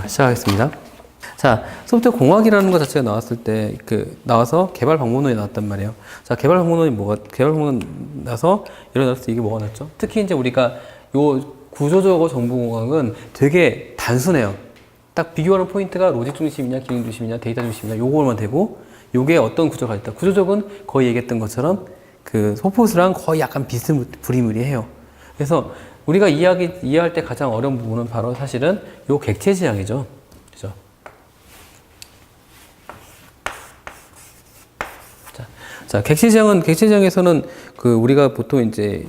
시작하겠습니다. 자, 소프트웨어 공학이라는 것 자체가 나왔을 때, 나와서 개발 방법론이 나왔단 말이에요. 자, 개발 방법론 나서 일어났을 때 이게 뭐가 났죠? 특히 이제 우리가 요 구조적으로 정보공학은 되게 단순해요. 딱 비교하는 포인트가 로직 중심이냐, 기능 중심이냐, 데이터 중심이냐, 요거만 되고, 요게 어떤 구조가 있다. 구조적은 거의 얘기했던 것처럼 소포스랑 거의 약간 비스무리무리해요. 그래서 우리가 이해할 때 가장 어려운 부분은 바로 사실은 요 객체 지향이죠. 그죠? 자, 객체 지향에서는 우리가 보통 이제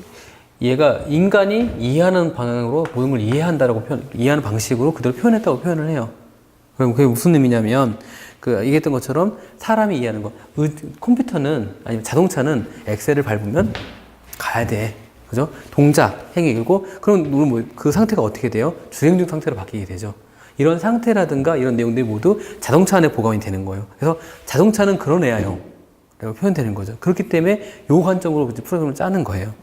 얘가 인간이 이해하는 방향으로 모든 걸 이해하는 방식으로 그대로 표현했다고 표현을 해요. 그럼 그게 무슨 의미냐면, 얘기했던 것처럼 사람이 이해하는 거. 컴퓨터는, 아니면 자동차는 엑셀을 밟으면 가야 돼. 그죠? 동작, 행위고, 그럼 그 상태가 어떻게 돼요? 주행 중 상태로 바뀌게 되죠. 이런 상태라든가 이런 내용들이 모두 자동차 안에 보관이 되는 거예요. 그래서 자동차는 그런 애야요. 라고 표현되는 거죠. 그렇기 때문에 요 관점으로 프로그램을 짜는 거예요.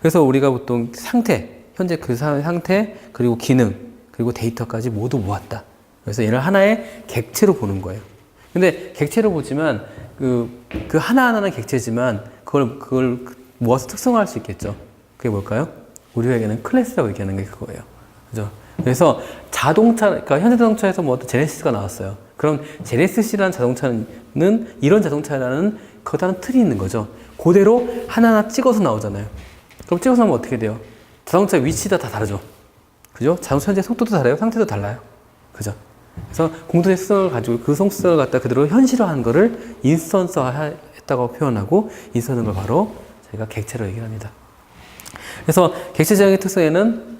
그래서 우리가 보통 현재 그 상태, 그리고 기능, 그리고 데이터까지 모두 모았다. 그래서 얘를 하나의 객체로 보는 거예요. 근데 객체로 보지만, 하나하나는 객체지만, 그걸 모아서 특성화할 수 있겠죠. 그게 뭘까요? 우리가 얘기하는 클래스라고 얘기하는 게 그거예요. 그죠? 그래서 그러니까 현대자동차에서 뭐 어떤 제네시스가 나왔어요. 그럼 제네시스라는 자동차는 이런 자동차라는 커다란 틀이 있는 거죠. 그대로 하나하나 찍어서 나오잖아요. 그럼 찍어서 나오면 어떻게 돼요? 자동차 위치가 다 다르죠. 그죠? 자동차 현재 속도도 달라요. 상태도 달라요. 그죠? 그래서 공통의 특성을 가지고 그 속성을 갖다 그대로 현실화한 거를 인스턴스화 했다고 표현하고, 인스턴스한 걸 바로 저희가 객체로 얘기를 합니다. 그래서 객체 지향의 특성에는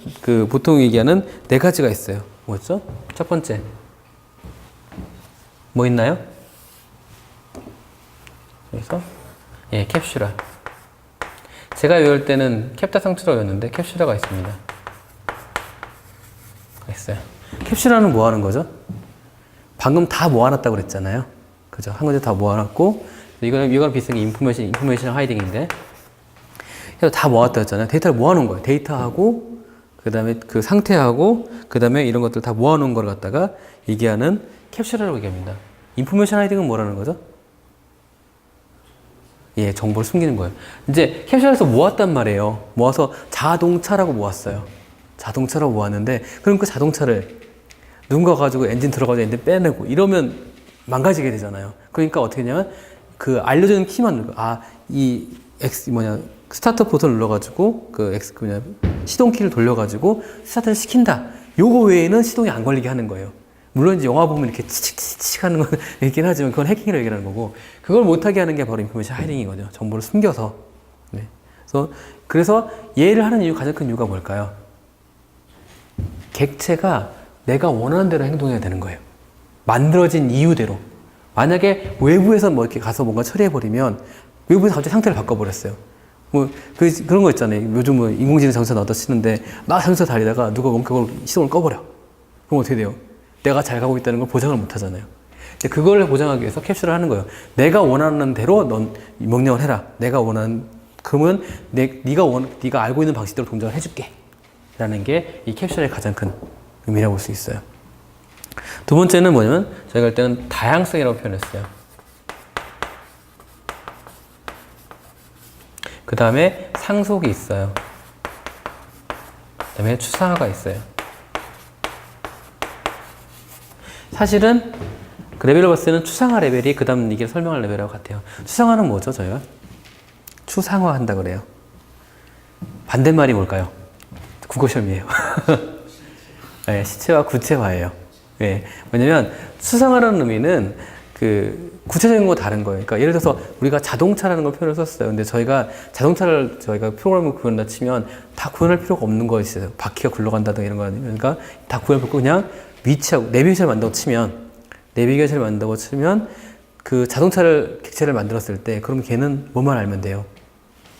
보통 얘기하는 4가지가 있어요. 뭐였죠? 첫 번째. 뭐 있나요? 그래서 캡슐화. 제가 외울 때는 캡타 상추라였는데 캡슐화가 있습니다. 있어요. 캡슐화는 뭐 하는 거죠? 방금 다 모아놨다고 그랬잖아요. 그죠? 한 군데 다 모아놨고, 이거랑 비슷한 게 인포메이션 하이딩인데, 그래서 다 모았다 했잖아요. 데이터를 모아놓은 거예요. 데이터하고, 그 다음에 그 상태하고, 그 다음에 이런 것들 다 모아놓은 걸 갖다가 얘기하는 캡슐화라고 얘기합니다. 인포메이션 하이딩은 뭐라는 거죠? 정보를 숨기는 거예요. 이제 캡슐에서 모았단 말이에요. 모아서 자동차라고 모았어요. 자동차라고 모았는데, 그럼 그 자동차를 누군가 가지고 엔진 들어가서 엔진 빼내고 이러면 망가지게 되잖아요. 그러니까 어떻게 하냐면, 알려주는 키만 누르고, 스타트 버튼을 눌러가지고, 시동키를 돌려가지고 스타트를 시킨다. 요거 외에는 시동이 안 걸리게 하는 거예요. 물론 이제 영화 보면 이렇게 치치치치 하는 건 있긴 하지만 그건 해킹이라고 얘기하는 거고, 그걸 못하게 하는 게 바로 인포메이션 하이딩이거든요. 정보를 숨겨서. 네. 그래서 얘를 하는 가장 큰 이유가 뭘까요? 객체가 내가 원하는 대로 행동해야 되는 거예요. 만들어진 이유대로. 만약에 외부에서 이렇게 가서 뭔가 처리해버리면, 외부에서 갑자기 상태를 바꿔버렸어요. 그런 거 있잖아요. 요즘 인공지능 자동차 나왔다 치는데, 나 자동차 달리다가 누가 그걸 시동을 꺼버려. 그럼 어떻게 돼요? 내가 잘 가고 있다는 걸 보장을 못 하잖아요. 근데 그걸 보장하기 위해서 캡슐을 하는 거예요. 내가 원하는 대로 넌 명령을 해라. 그러면 네가 알고 있는 방식대로 동작을 해줄게. 라는 게 이 캡슐의 가장 큰 의미라고 볼 수 있어요. 두 번째는 뭐냐면, 저희가 할 때는 다양성이라고 표현했어요. 그 다음에 상속이 있어요. 그 다음에 추상화가 있어요. 사실은 레벨로 봤을 때는 추상화 레벨이 그 다음 얘기를 설명할 레벨하고 같아요. 추상화는 뭐죠, 저희가? 추상화 한다 그래요. 반대말이 뭘까요? 국어시험이에요. 네, 시체와 구체화예요. 네, 뭐냐면 추상화라는 의미는 구체적인 거 다른 거예요. 그러니까 예를 들어서 우리가 자동차라는 걸 표현을 썼어요. 근데 자동차를 저희가 프로그램을 구현한다 치면 다 구현할 필요가 없는 거 있어요. 바퀴가 굴러간다든가 이런 거 아니면, 그러니까 다 구현할 필요 없고 그냥 위치하고 내비게이션을 만들고 치면 자동차를 객체를 만들었을 때, 그럼 걔는 뭐만 알면 돼요?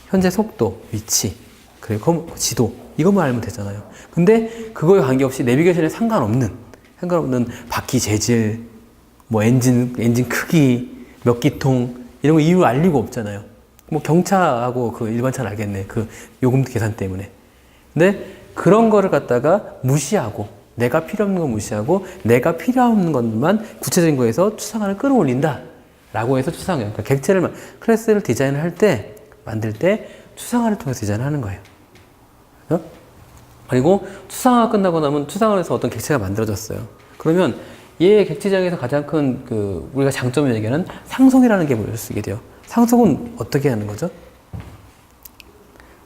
현재 속도, 위치, 그리고 지도, 이것만 알면 되잖아요. 근데 그거에 관계없이 내비게이션에 상관없는 바퀴 재질, 엔진 크기, 몇 기통, 이런 거 이유 알 리가 없잖아요. 경차하고 일반차는 알겠네. 요금 계산 때문에. 근데 그런 거를 갖다가 무시하고 내가 필요 없는 건 무시하고 내가 필요 없는 것만 구체적인 거에서 추상화를 끌어올린다 라고 해서 추상화예요. 그러니까 객체를 클래스를 디자인을 할 때 만들 때 추상화를 통해서 디자인하는 거예요. 어? 그리고 추상화가 끝나고 나면 추상화에서 어떤 객체가 만들어졌어요. 그러면 얘 객체장에서 가장 큰 우리가 장점을 얘기하는 상속이라는 게 뭘 쓰게 돼요. 상속은 어떻게 하는 거죠?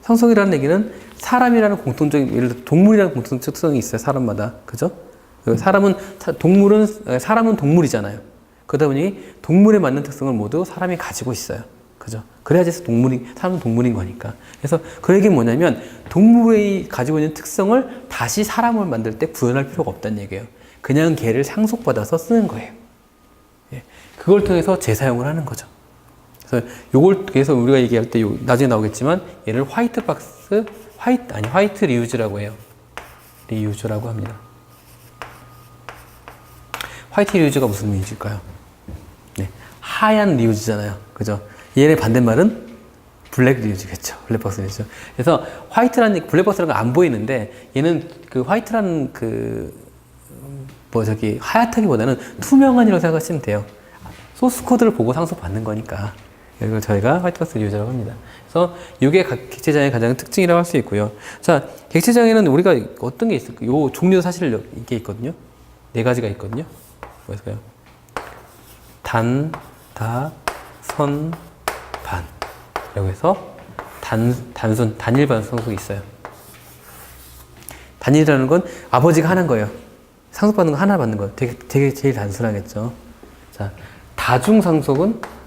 상속이라는 얘기는 사람이라는 공통적인, 예를 들어 동물이라는 공통적 특성이 있어요. 사람마다. 그죠? 사람은 동물이잖아요. 그러다 보니 동물에 맞는 특성을 모두 사람이 가지고 있어요. 그죠? 그래야지 사람은 동물인 거니까. 그래서 그 얘기는 뭐냐면 동물이 가지고 있는 특성을 다시 사람을 만들 때 구현할 필요가 없다는 얘기예요. 그냥 걔를 상속받아서 쓰는 거예요. 예. 그걸 통해서 재사용을 하는 거죠. 그래서 우리가 얘기할 때 나중에 나오겠지만 얘를 화이트 리유즈라고 해요. 리유즈라고 합니다. 화이트 리유즈가 무슨 의미일까요? 네. 하얀 리유즈잖아요. 그죠? 얘의 반대말은 블랙 리유즈겠죠. 블랙박스 리유즈. 그래서 블랙박스라는 건 안 보이는데 얘는 화이트라는 하얗다기보다는 투명한이라고 생각하시면 돼요. 소스 코드를 보고 상속받는 거니까. 이걸 저희가 화이트박스 리유즈라고 합니다. 그래서 이게 객체장의 가장 특징이라고 할 수 있고요. 자, 객체장에는 우리가 어떤 게 있을까요? 요 종류도 사실 이게 있거든요. 4가지가 있거든요. 뭐였어요? 단, 다, 선, 반. 라고 해서 단일반 상속이 있어요. 단일이라는 건 아버지가 하나인 거예요. 상속받는 거 하나 받는 거예요. 되게 제일 단순하겠죠. 자, 다중상속은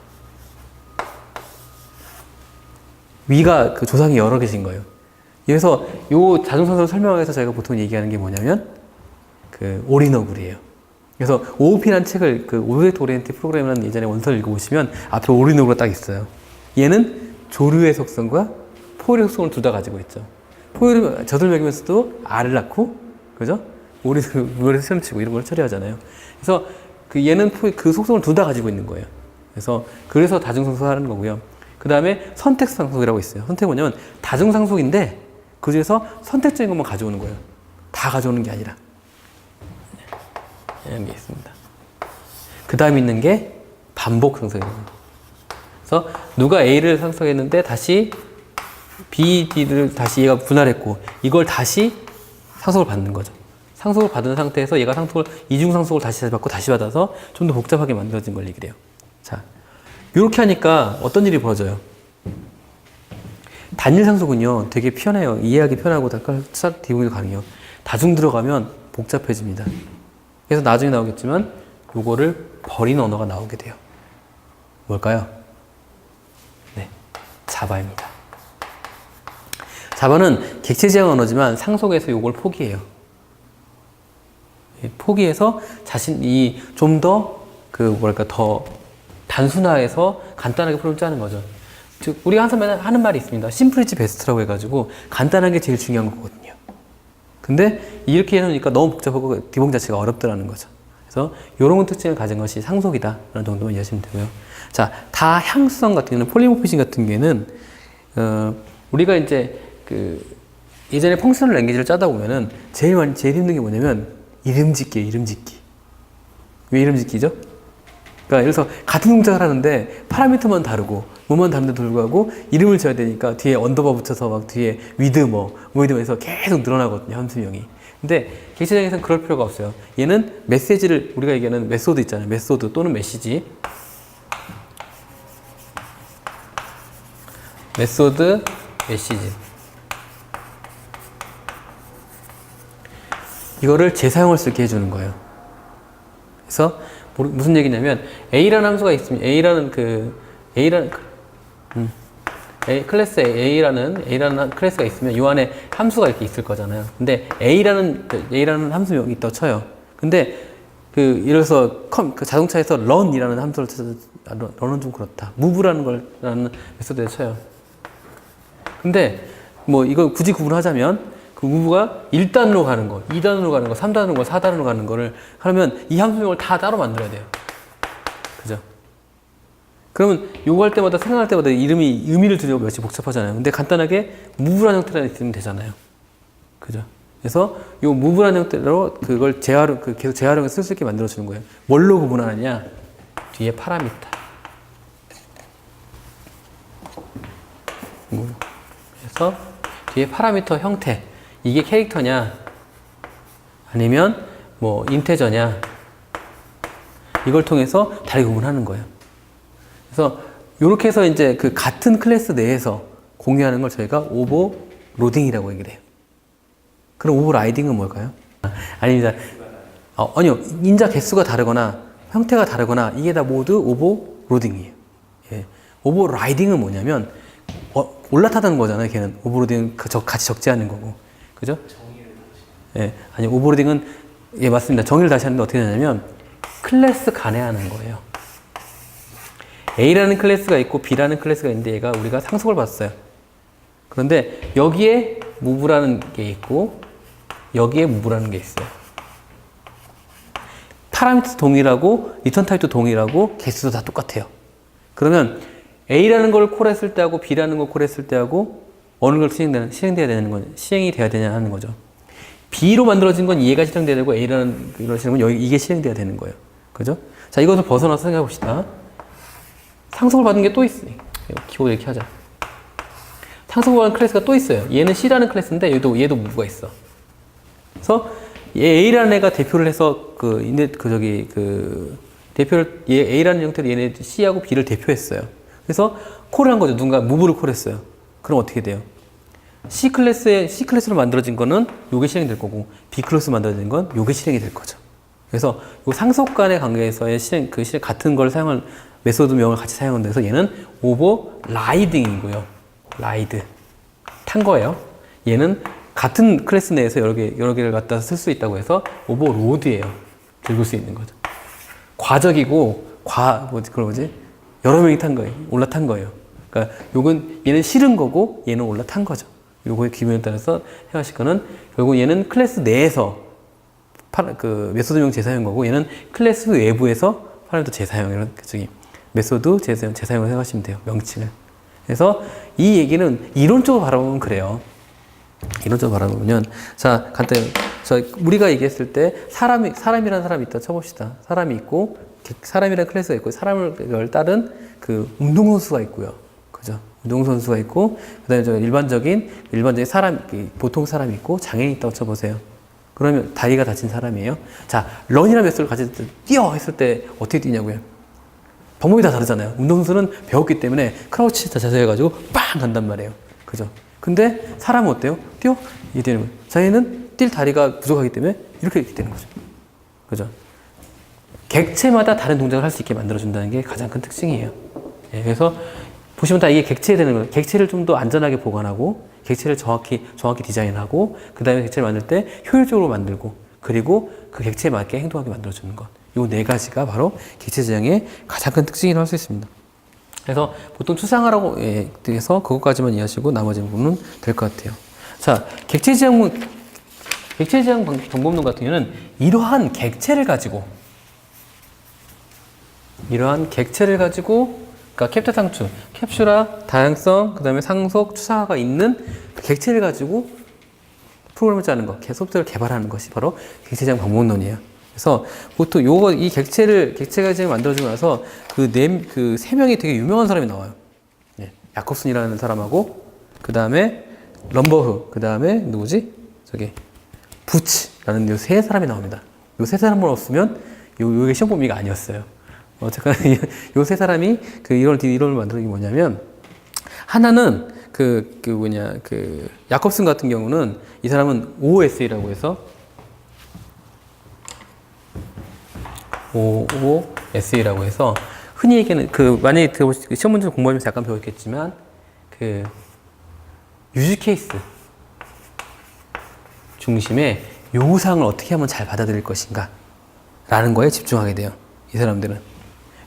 위가 조상이 여러 계신 거예요. 그래서 요 다중상속을 설명하기 위해서 저희가 보통 얘기하는 게 뭐냐면 올인어글이에요. 그래서 OOP라는 책을 오브젝트 오리엔티드 프로그램이라는 예전에 원서를 읽어보시면 앞에 올인어글이 딱 있어요. 얘는 조류의 속성과 포유의 속성을 둘 다 가지고 있죠. 포유를 젖을 먹이면서도 알을 낳고, 그죠? 물에서 시험 치고 이런 걸 처리하잖아요. 그래서 얘는 그 속성을 둘 다 가지고 있는 거예요. 그래서 다중상속을 하는 거고요. 그 다음에 선택상속이라고 있어요. 선택은 뭐냐면 다중상속인데 그 중에서 선택적인 것만 가져오는 거예요. 다 가져오는 게 아니라. 이런 게 있습니다. 그 다음에 있는 게 반복상속입니다. 그래서 누가 A를 상속했는데 다시 B, D를 다시 얘가 분할했고 이걸 다시 상속을 받는 거죠. 상속을 받은 상태에서 얘가 이중상속을 다시 받고 다시 받아서 좀 더 복잡하게 만들어진 걸 얘기를 해요. 자, 이렇게 하니까 어떤 일이 벌어져요? 단일 상속은요, 되게 편해요. 이해하기 편하고 디버깅이 가능해요. 다중 들어가면 복잡해집니다. 그래서 나중에 나오겠지만, 요거를 버린 언어가 나오게 돼요. 뭘까요? 네, 자바입니다. 자바는 객체지향 언어지만 상속에서 요걸 포기해요. 포기해서 자신이 좀 더, 더 단순화해서 간단하게 프로그램을 짜는 거죠. 즉, 우리가 항상 하는 말이 있습니다. 심플이지 베스트라고 해가지고 간단한 게 제일 중요한 거거든요. 근데 이렇게 해놓으니까 너무 복잡하고 디버깅 자체가 어렵더라는 거죠. 그래서 이런 특징을 가진 것이 상속이다라는 정도만 이해하시면 되고요. 자, 다향성 같은 경우는 폴리모피즘 같은 경우에는 우리가 이제 예전에 펑셔널 랭귀지를 짜다 보면은 제일 힘든 게 뭐냐면 이름 짓기예요. 왜 이름 짓기죠? 그러니까 예를 들어서 같은 동작을 하는데 파라미터만 다르고 뭐만 다른데도 불구하고 이름을 지어야 되니까 뒤에 언더바 붙여서 막 뒤에 위드해서 계속 늘어나거든요. 함수명이. 근데 객체장에서는 그럴 필요가 없어요. 얘는 메시지를 우리가 얘기하는 메소드 있잖아요. 메소드 또는 메시지. 메소드, 메시지. 이거를 재사용할 수 있게 해주는 거예요. 그래서 무슨 얘기냐면 A라는 함수가 있으면 클래스 A라는 클래스가 있으면 이 안에 함수가 이렇게 있을 거잖아요. 근데 A라는 함수명이 있다 쳐요. 근데 예를 들어서 자동차에서 run이라는 함수를 찾아서 run은 좀 그렇다. move라는 메소드에 쳐요. 근데 이거 굳이 구분하자면 그 move가 1단으로 가는 거, 2단으로 가는 거, 3단으로 가는 거, 4단으로 가는 거를 하면 이 함수명을 다 따로 만들어야 돼요. 그죠? 그러면 요거 할 때마다 생각할 때마다 의미를 들여고 몇이 복잡하잖아요. 근데 간단하게 move라는 형태로 있으면 되잖아요. 그죠? 그래서 요 무분한 형태로 그걸 계속 재활용해서 쓸 수 있게 만들어주는 거예요. 뭘로 구분하느냐? 뒤에 파라미터. 그래서 뒤에 파라미터 형태. 이게 캐릭터냐? 아니면 뭐 인테저냐? 이걸 통해서 다르게 구분하는 거예요. 그래서 이렇게 해서 이제 그 같은 클래스 내에서 공유하는 걸 저희가 오버로딩이라고 얘기를 해요. 그럼 오버라이딩은 뭘까요? 아닙니다. 아니요. 인자 개수가 다르거나 형태가 다르거나 이게 다 모두 오버로딩이에요. 예. 오버라이딩은 뭐냐면 올라타는 거잖아요. 걔는 오버로딩은 같이 적재하는 거고, 그죠? 예. 아니 오버로딩은 예 맞습니다. 정의를 다시 하는데 어떻게 되냐면 클래스 간에 하는 거예요. A라는 클래스가 있고 B라는 클래스가 있는데 얘가 우리가 상속을 받았어요. 그런데 여기에 무브라는 게 있고 여기에 무브라는 게 있어요. 파라미터 동일하고 리턴 타입도 동일하고 개수도 다 똑같아요. 그러면 A라는 걸 콜했을 때하고 B라는 걸 콜했을 때하고 어느 걸 시행돼야 되는 건 시행이 돼야 되냐 하는 거죠. B로 만들어진 건 얘가 실행돼야 되고 A라는 걸 실행은 여기 이게 실행돼야 되는 거예요. 그죠? 자, 이것을 벗어나서 생각해 봅시다. 상속을 받은 게 또 있어요. 키보드 이렇게 하자. 상속을 받은 클래스가 또 있어요. 얘는 C라는 클래스인데 얘도 무브가 있어. 그래서 얘 A라는 애가 대표를 해서 얘 A라는 형태로 얘네 C하고 B를 대표했어요. 그래서 콜을 한 거죠. 누군가 무브를 콜했어요. 그럼 어떻게 돼요? C 클래스로 만들어진 거는 요게 실행될 거고 B 클래스로 만들어진 건 요게 실행이 될 거죠. 그래서 요 상속 간의 관계에서의 같은 걸 사용한 메소드명을 같이 사용한다 해서 얘는 오버라이딩이고요. 라이드. 탄 거예요. 얘는 같은 클래스 내에서 여러 개를 갖다 쓸 수 있다고 해서 오버로드예요. 읽을 수 있는 거죠. 과적이고, 여러 명이 탄 거예요. 올라탄 거예요. 그러니까 얘는 실은 거고, 얘는 올라탄 거죠. 요거의 기본에 따라서 해하실 거는, 결국 얘는 클래스 내에서 메소드명 재사용 거고, 얘는 클래스 외부에서 파라미터 재사용, 이런, 메소드 재사용을 생각하시면 돼요. 명칭을. 그래서 이 얘기는 이론적으로 바라보면 그래요. 이론적으로 바라보면, 자, 간단히, 우리가 얘기했을 때, 사람이라는 사람이 있다 쳐봅시다. 사람이 있고, 사람이라는 클래스가 있고, 사람을 따른 운동선수가 있고요. 그죠? 운동선수가 있고, 그 다음에 일반적인 보통 사람이 있고, 장애인이 있다고 쳐보세요. 그러면 다리가 다친 사람이에요. 자, 런이라는 메소드를 가질 때, 뛰어! 했을 때 어떻게 뛰냐고요? 방법이 다 다르잖아요. 운동선수는 배웠기 때문에 크라우치 자세해가지고 빵! 간단 말이에요. 그죠? 근데 사람은 어때요? 뛰어? 이게 되는 거예요. 자기는 뛸 다리가 부족하기 때문에 이렇게 되는 거죠. 그죠? 객체마다 다른 동작을 할 수 있게 만들어준다는 게 가장 큰 특징이에요. 예, 그래서 보시면 다 이게 객체에 되는 거예요. 객체를 좀 더 안전하게 보관하고, 객체를 정확히 디자인하고, 그 다음에 객체를 만들 때 효율적으로 만들고, 그리고 그 객체에 맞게 행동하게 만들어주는 것. 요 네 가지가 바로 객체 지향의 가장 큰 특징이라고 할 수 있습니다. 그래서 보통 추상화라고 해서 그것까지만 이해하시고 나머지 부분은 될 것 같아요. 자, 객체 지향 정보론 같은 경우는 이러한 객체를 가지고, 그러니까 캡처 상추, 캡슐화, 다양성, 그 다음에 상속, 추상화가 있는 객체를 가지고 프로그램을 짜는 것, 소프트웨어를 개발하는 것이 바로 객체 지향 방법론이에요. 그래서 보통 이 객체가 지금 만들어지고 나서 그 세 명이 되게 유명한 사람이 나와요. 예, 야콥슨이라는 사람하고, 그 다음에 럼버흐, 그 다음에 누구지? 부치라는 요 세 사람이 나옵니다. 요 세 사람만 없으면 요게 시험 범위가 아니었어요. 어쨌거나 요 세 사람이 이론을 만드는 게 뭐냐면, 하나는 야콥슨 같은 경우는 이 사람은 OOSA라고 해서 OOSA라고 해서 흔히 얘기하는 만약에 시험 문제 공부하면서 약간 배웠겠지만 유즈 케이스 중심의 요구사항을 어떻게 하면 잘 받아들일 것인가 라는 거에 집중하게 돼요. 이 사람들은.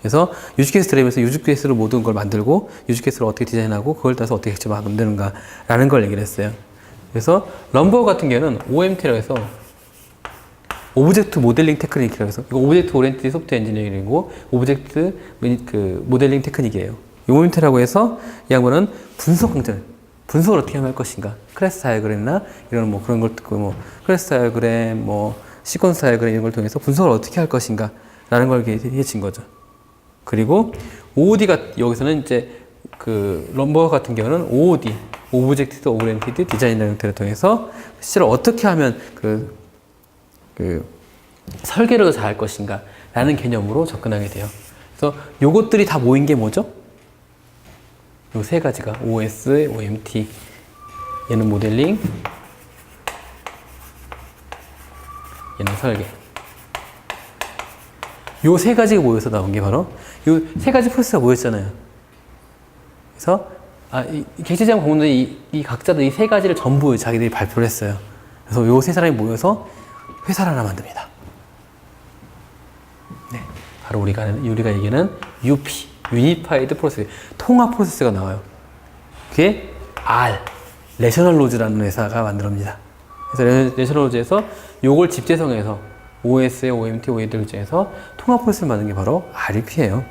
그래서 유즈케이스 드라이브에서 유즈케이스로 모든 걸 만들고 유즈케이스를 어떻게 디자인하고 그걸 따라서 어떻게 객체 만드는가 라는 걸 얘기를 했어요. 그래서 럼버 같은 경우는 OMT라고 해서 오브젝트 모델링 테크닉이라고 해서, 이거 오브젝트 오리엔티드 소프트웨어 엔지니어링이고 오브젝트 모델링 테크닉이에요. OMT라고 해서 이 양반은 분석 강점, 분석을 어떻게 하면 할 것인가. 클래스 다이어그램이나 이런 뭐 그런 걸 듣고 뭐 클래스 다이어그램, 뭐 시퀀스 다이어그램 이런 걸 통해서 분석을 어떻게 할 것인가 라는 걸 해진 거죠. 그리고 OOD가 여기서는 이제 그 럼버 같은 경우는 OOD, 오브젝티드 오리엔티드 디자인이라는 형태를 통해서 실제로 어떻게 하면 그 설계를 잘 할 것인가 라는 개념으로 접근하게 돼요. 그래서 요것들이 다 모인 게 뭐죠? 요 세 가지가 OS, OMT, 얘는 모델링, 얘는 설계. 요 세 가지가 모여서 나온 게 바로 요 세 가지 프로세스가 모였잖아요. 그래서 이 객체지향 공무원들이 이 각자들 이 세 가지를 전부 자기들이 발표를 했어요. 그래서 요 세 사람이 모여서 회사를 하나 만듭니다. 네, 바로 우리가 얘기하는 UP, 유니파이드 프로세스, 통합 프로세스가 나와요. 그게 R, 레셔널로즈라는 회사가 만들어집니다. 그래서 레셔널로즈에서 요걸 집재성해서 OS, OMT, OE들 중에서 통합 프로세스를 만든 게 바로 RUP예요.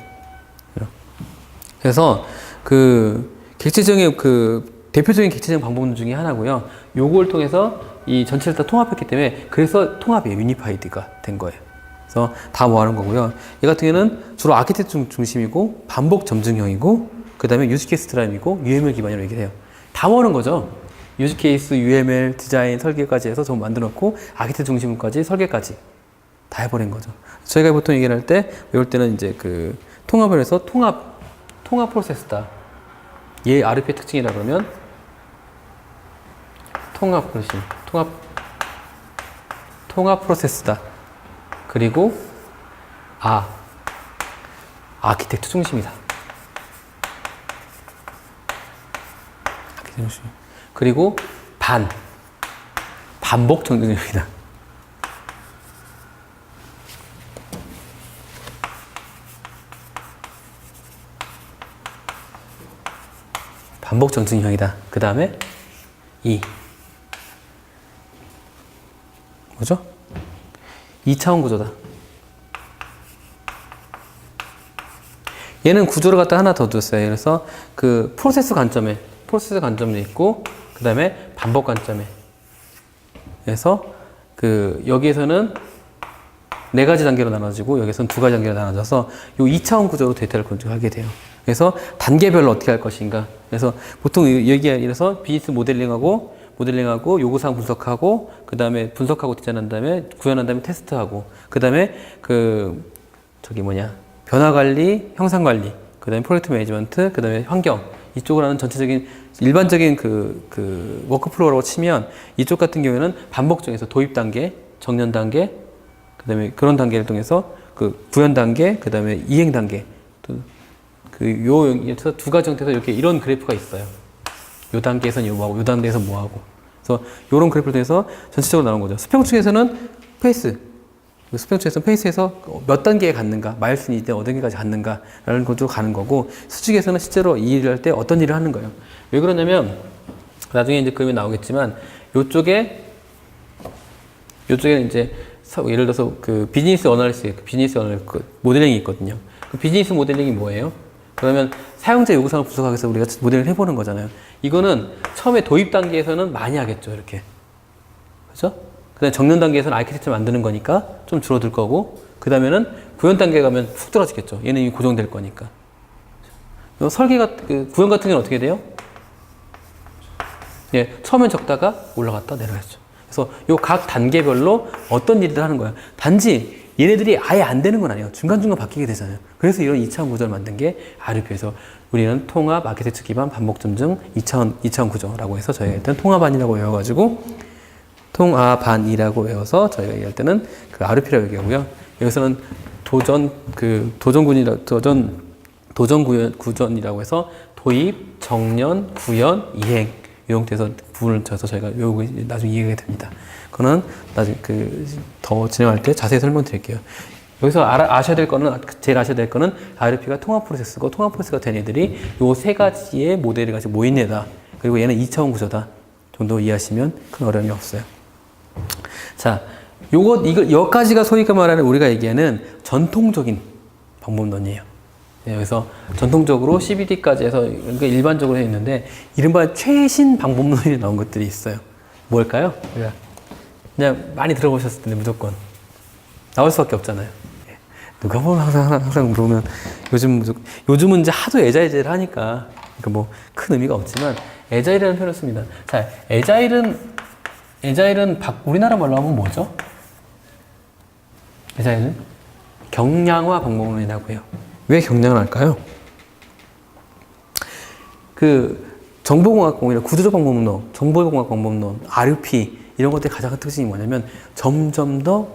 그래서 그 객체지향의 그 대표적인 객체지향 방법 중에 하나고요. 요걸 통해서 이 전체를 다 통합했기 때문에 그래서 통합이에요. 유니파이드가 된 거예요. 그래서 다 모아놓은 거고요. 이 같은 경우는 주로 아키텍처 중심이고 반복 점증형이고 그 다음에 유즈케이스 드라이브이고 UML 기반으로 얘기해요. 다 모아놓은 거죠. 유즈케이스, UML, 디자인, 설계까지 해서 전부 만들어놓고 아키텍처 중심까지 설계까지 다 해버린 거죠. 저희가 보통 얘기를 할 때 외울 때는 이제 그 통합을 해서 통합 프로세스다. 얘 RUP의 특징이라 그러면 통합 프로세스다. 그리고 아키텍트 중심이다. 아키텍트 중심. 그리고 반복 점증형이다. 반복 점증형이다. 그 다음에 뭐죠? 2차원 구조다. 얘는 구조를 갖다 하나 더 뒀어요. 그래서 그 프로세스 관점에 있고, 그 다음에 반복 관점에. 그래서 그 여기에서는 4가지 단계로 나눠지고, 여기서는 2가지 단계로 나눠져서 요 2차원 구조로 데이터를 건축하게 돼요. 그래서 단계별로 어떻게 할 것인가. 그래서 보통 여기에서 비즈니스 모델링하고 요구사항 분석하고 그 다음에 분석하고 디자인한 다음에 구현한 다음에 테스트하고 그 다음에 변화 관리, 형상 관리, 그 다음에 프로젝트 매니지먼트, 그 다음에 환경 이쪽을 하는 전체적인 일반적인 그 워크플로우라고 치면 이쪽 같은 경우에는 반복 중에서 도입 단계, 정년 단계, 그 다음에 그런 단계를 통해서 그 구현 단계, 그 다음에 이행 단계 여기서 2가지 형태에서 이렇게 이런 그래프가 있어요. 요 단계에서는 뭐하고, 요 단계에서 뭐하고. 그래서 요런 그래프를 통해서 전체적으로 나오는 거죠. 수평축에서는 페이스에서 몇 단계에 갔는가, 마일슨이 때 어떤 단계까지 갔는가라는 것으로 가는 거고, 수직에서는 실제로 이 일을 할 때 어떤 일을 하는 거예요. 왜 그러냐면, 나중에 이제 그림이 나오겠지만, 요쪽에 이제, 예를 들어서 그 비즈니스 어널리시스 모델링이 있거든요. 그 비즈니스 모델링이 뭐예요? 그러면 사용자 요구사항을 분석하기 위해서 우리가 모델을 해보는 거잖아요. 이거는 처음에 도입 단계에서는 많이 하겠죠, 이렇게. 그죠? 그 다음에 정년 단계에서는 아키텍처 만드는 거니까 좀 줄어들 거고, 그 다음에는 구현 단계 가면 훅 떨어지겠죠. 얘는 이미 고정될 거니까. 설계가, 구현 같은 경우는 어떻게 돼요? 예, 처음엔 적다가 올라갔다 내려갔죠. 그래서 요 각 단계별로 어떤 일을 하는 거야. 단지 얘네들이 아예 안 되는 건 아니에요. 중간중간 바뀌게 되잖아요. 그래서 이런 2차원 구조를 만든 게 RUP에서 우리는 통합, 아키텍처 기반, 반복 점증, 2차원 구조라고 해서 저희가 일단 통합안이라고 외워가지고 통합안이라고 외워서 저희가 얘기할 때는 그 RUP라고 얘기하고요. 여기서는 도전구현이라고 해서 도입, 정년, 구현, 이행 이 형태에서 부분을 쳐서 저희가 외우고 나중에 이해가 됩니다. 그거는 나중에 더 진행할 때 자세히 설명드릴게요. 여기서 제일 아셔야 될 거는 RUP가 통합 프로세스고 통합 프로세스가 된 애들이 요 3가지의 모델이 같이 모인 애다. 그리고 얘는 2차원 구조다. 정도 이해하시면 큰 어려움이 없어요. 자, 여기까지가 소위가 말하는 우리가 얘기하는 전통적인 방법론이에요. 예, 그래서 전통적으로 CBD까지 해서 그러니까 일반적으로 있는데 이른바 최신 방법론이 나온 것들이 있어요. 뭘까요? 그냥 많이 들어보셨을 텐데 무조건 나올 수밖에 없잖아요. 예. 누가 보면 항상 물으면 요즘은 이제 하도 에자일을 하니까 그러니까 뭐 큰 의미가 없지만 에자일이라는 표현을 씁니다. 자, 에자일은 우리나라 말로 하면 뭐죠? 에자일은 경량화 방법론이라고 해요. 왜 경량을 할까요? 그 정보공학공이나 구조적 방법론, 정보공학 방법론, RUP 이런 것들의 가장 큰 특징이 뭐냐면 점점 더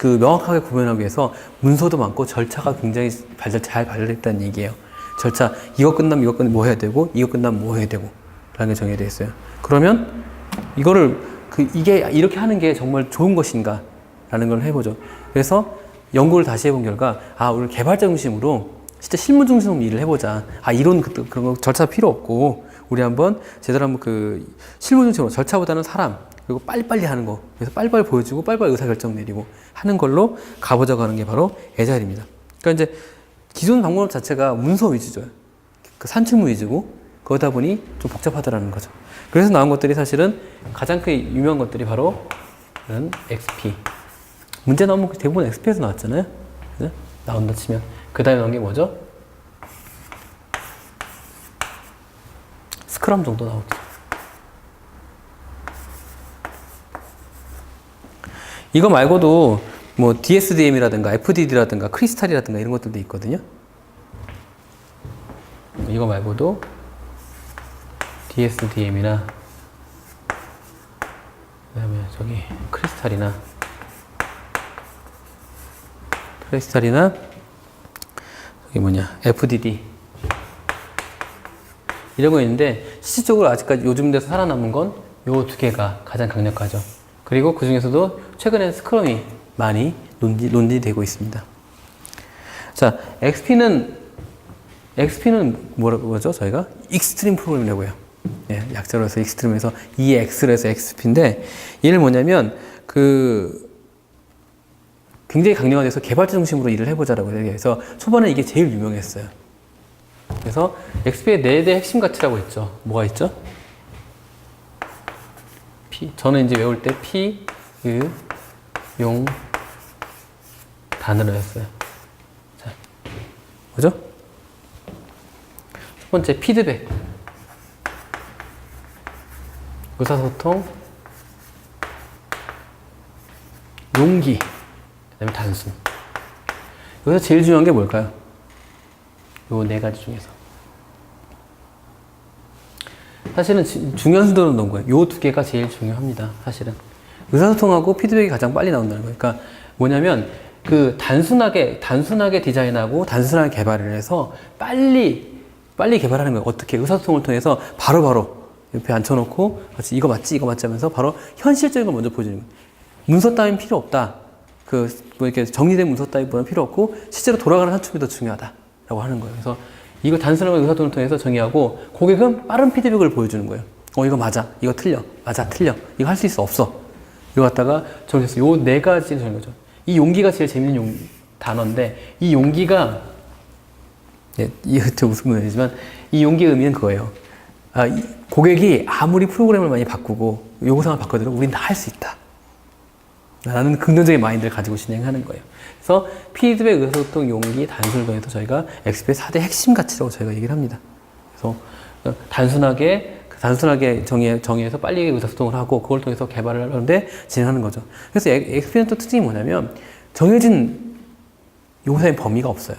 명확하게 구별하기 위해서 문서도 많고 절차가 굉장히 잘 발달됐다는 얘기예요. 절차, 이거 끝나면 뭐 해야 되고, 이거 끝나면 뭐 해야 되고, 라는 게 정해져 있어요. 그러면 이거를 이게 이렇게 하는 게 정말 좋은 것인가? 라는 걸 해보죠. 그래서 연구를 다시 해본 결과, 우리 개발자 중심으로 진짜 실무 중심으로 일을 해보자. 이론 그런 거 절차 필요 없고, 우리 한번 제대로 한번 실무 중심으로 절차보다는 사람, 그리고 빨리빨리 하는 거. 그래서 빨리빨리 보여주고, 빨리빨리 의사결정 내리고 하는 걸로 가보자고 하는 게 바로 에자일입니다. 그러니까 이제 기존 방법 자체가 문서 위주죠. 산출물 위주고, 그러다 보니 좀 복잡하다라는 거죠. 그래서 나온 것들이 사실은 가장 크게 유명한 것들이 바로 XP. 문제 나오면 대부분 XP에서 나왔잖아요. 그죠? 나온다 치면. 그 다음에 나온 게 뭐죠? 스크럼 정도 나오죠. 이거 말고도 뭐 DSDM이라든가 FDD라든가 크리스탈이라든가 이런 것들도 있거든요. 이거 말고도 DSDM이나 그다음에 저기 크리스탈이나 저기 FDD 이런 거 있는데 실질적으로 아직까지 요즘 돼서 살아남은 건 요 두 개가 가장 강력하죠. 그리고 그 중에서도 최근에 스크럼이 많이 논의되고 있습니다. 자, XP는 뭐죠? 저희가 익스트림 프로그램이라고 해요. 예, 약자로 해서 익스트림에서 EX로 해서 XP인데 얘는 뭐냐면 굉장히 강력화돼서 개발자 중심으로 일을 해보자라고 해서 초반에 이게 제일 유명했어요. 그래서 XP의 4대 핵심 가치라고 했죠. 뭐가 있죠? 저는 이제 외울 때 P, U, 용, 단으로 했어요. 자, 뭐죠? 첫 번째, 피드백. 의사소통, 용기, 그 다음에 단순. 여기서 제일 중요한 게 뭘까요? 요 4가지 중에서. 사실은 중요한 순서로 넣은 거예요. 요 2개가 제일 중요합니다. 사실은. 의사소통하고 피드백이 가장 빨리 나온다는 거예요. 그러니까 뭐냐면 단순하게 디자인하고 단순하게 개발을 해서 빨리 개발하는 거예요. 어떻게 의사소통을 통해서 바로바로 옆에 앉혀놓고 이거 맞지 하면서 바로 현실적인 걸 먼저 보여주는 거예요. 문서 따윈 필요 없다. 이렇게 정리된 문서 따윈보다는 필요 없고 실제로 돌아가는 산출이 더 중요하다라고 하는 거예요. 그래서 이거 단순하게 의사소통을 통해서 정의하고 고객은 빠른 피드백을 보여주는 거예요. 이거 맞아. 이거 틀려. 맞아. 틀려. 이거 할 수 있어. 없어. 이거 갖다가 정해서 요 4가지를 정한 거죠. 이 용기가 제일 재밌는 단어인데 이 용기가 이게 무슨 말이지만 이 용기의 의미는 그거예요. 고객이 아무리 프로그램을 많이 바꾸고 요구사항을 바꿔도 우린 다 할 수 있다. 라는 긍정적인 마인드를 가지고 진행하는 거예요. 그래서 피드백, 의사소통, 용기, 단순을 통해서 저희가 XP의 4대 핵심 가치라고 저희가 얘기를 합니다. 그래서 단순하게 정의해서 빨리 의사소통을 하고 그걸 통해서 개발을 하는데 진행하는 거죠. 그래서 XP는 또 특징이 뭐냐면 정해진 요구사항의 범위가 없어요.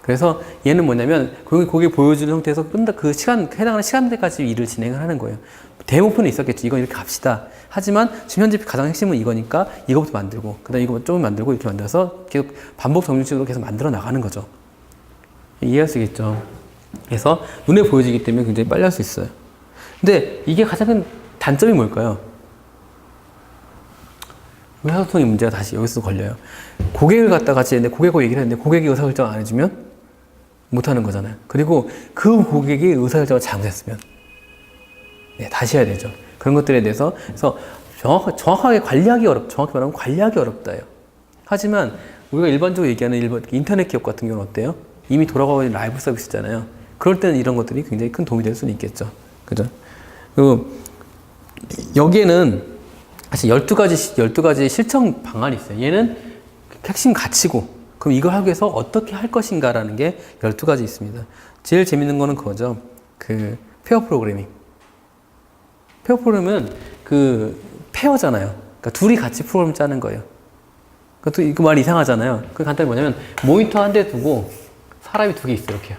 그래서 얘는 뭐냐면 고객이 보여주는 형태에서 해당하는 시간대까지 일을 진행을 하는 거예요. 데모표는 있었겠죠. 이건 이렇게 갑시다. 하지만 지금 현재 가장 핵심은 이거니까 이거부터 만들고 그 다음에 이거 조금 만들고 이렇게 만들어서 계속 반복 정규식으로 계속 만들어 나가는 거죠. 이해할 수 있겠죠. 그래서 눈에 보여지기 때문에 굉장히 빨리 할 수 있어요. 근데 이게 가장 큰 단점이 뭘까요? 의사소통의 문제가 다시 여기서 걸려요. 고객을 갖다 같이 했는데 고객하고 얘기를 했는데 고객이 의사결정 안 해주면 못하는 거잖아요. 그리고 그 고객이 의사결정을 잘못했으면 다시 해야 되죠. 그런 것들에 대해서 그래서 정확하게 관리하기 정확히 말하면 관리하기 어렵다요. 하지만 우리가 일반적으로 얘기하는 인터넷 기업 같은 경우는 어때요? 이미 돌아가고 있는 라이브 서비스잖아요. 그럴 때는 이런 것들이 굉장히 큰 도움이 될 수는 있겠죠. 그죠? 그리고 여기에는 사실 12가지 실천 방안이 있어요. 얘는 핵심 가치고, 그럼 이걸 하기 위해서 어떻게 할 것인가라는 게 12가지 있습니다. 제일 재밌는 거는 그거죠. 그, 페어 프로그래밍. 페어 프로그램은 그, 페어잖아요. 그러니까 둘이 같이 프로그램 짜는 거예요. 그것도 이거 말 이상하잖아요. 그 간단히 뭐냐면, 모니터 한 대 두고, 사람이 두 개 있어요. 이렇게요.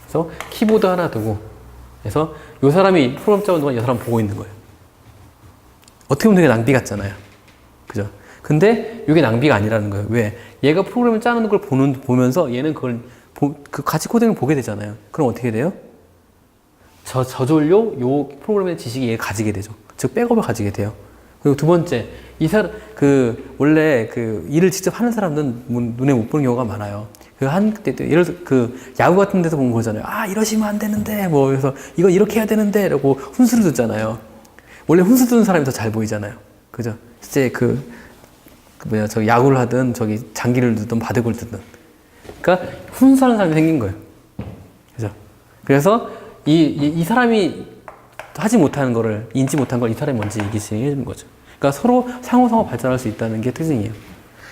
그래서 키보드 하나 두고, 그래서 이 사람이 프로그램 짜는 동안 이 사람 보고 있는 거예요. 어떻게 보면 되게 낭비 같잖아요. 그죠? 근데 이게 낭비가 아니라는 거예요. 왜? 얘가 프로그램을 짜는 걸 보면서 얘는 그걸 그 같이 코딩을 보게 되잖아요. 그럼 어떻게 돼요? 저절로 요 프로그램의 지식이 얘가 가지게 되죠. 즉 백업을 가지게 돼요. 그리고 두 번째, 원래 그 일을 직접 하는 사람은 눈에 못 보는 경우가 많아요. 예를 들어 야구 같은 데서 보면 그러잖아요. 아, 이러시면 안 되는데, 뭐, 그래서 이거 이렇게 해야 되는데, 라고 훈수를 듣잖아요. 원래 훈수 듣는 사람이 더 잘 보이잖아요. 그죠? 실제 야구를 하든, 장기를 두든, 바둑을 두든. 그러니까, 훈수하는 사람이 생긴 거예요. 그죠? 그래서, 이 사람이 하지 못하는 거를, 인지 못한 걸 이 사람이 먼저 이기시게 해주는 거죠. 그러니까 서로 상호상호 발전할 수 있다는 게 특징이에요.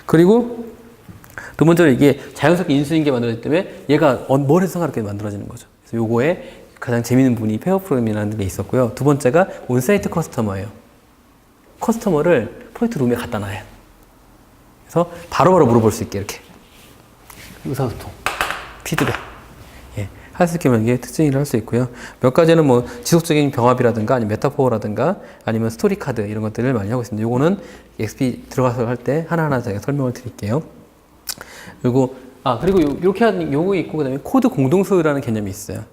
그리고, 두 번째로 이게 자연스럽게 인수인계가 만들어지기 때문에 얘가 뭘 해서 그렇게 만들어지는 거죠. 그래서 요거에 가장 재밌는 분이 페어 프로그램이라는 게 있었고요. 두 번째가 온사이트 커스터머예요. 커스터머를 프로젝트 룸에 갖다 놔요. 그래서 바로바로 물어볼 수 있게 이렇게 의사소통, 피드백, 할 수 있게 하는 게 특징이라 할 수 있고요. 몇 가지는 뭐 지속적인 병합이라든가 아니면 메타포라든가 아니면 스토리 카드 이런 것들을 많이 하고 있습니다. 요거는 XP 들어가서 할 때 하나하나 제가 설명을 드릴게요. 그리고 이렇게 하는 요거 있고 그다음에 코드 공동 소유라는 개념이 있어요.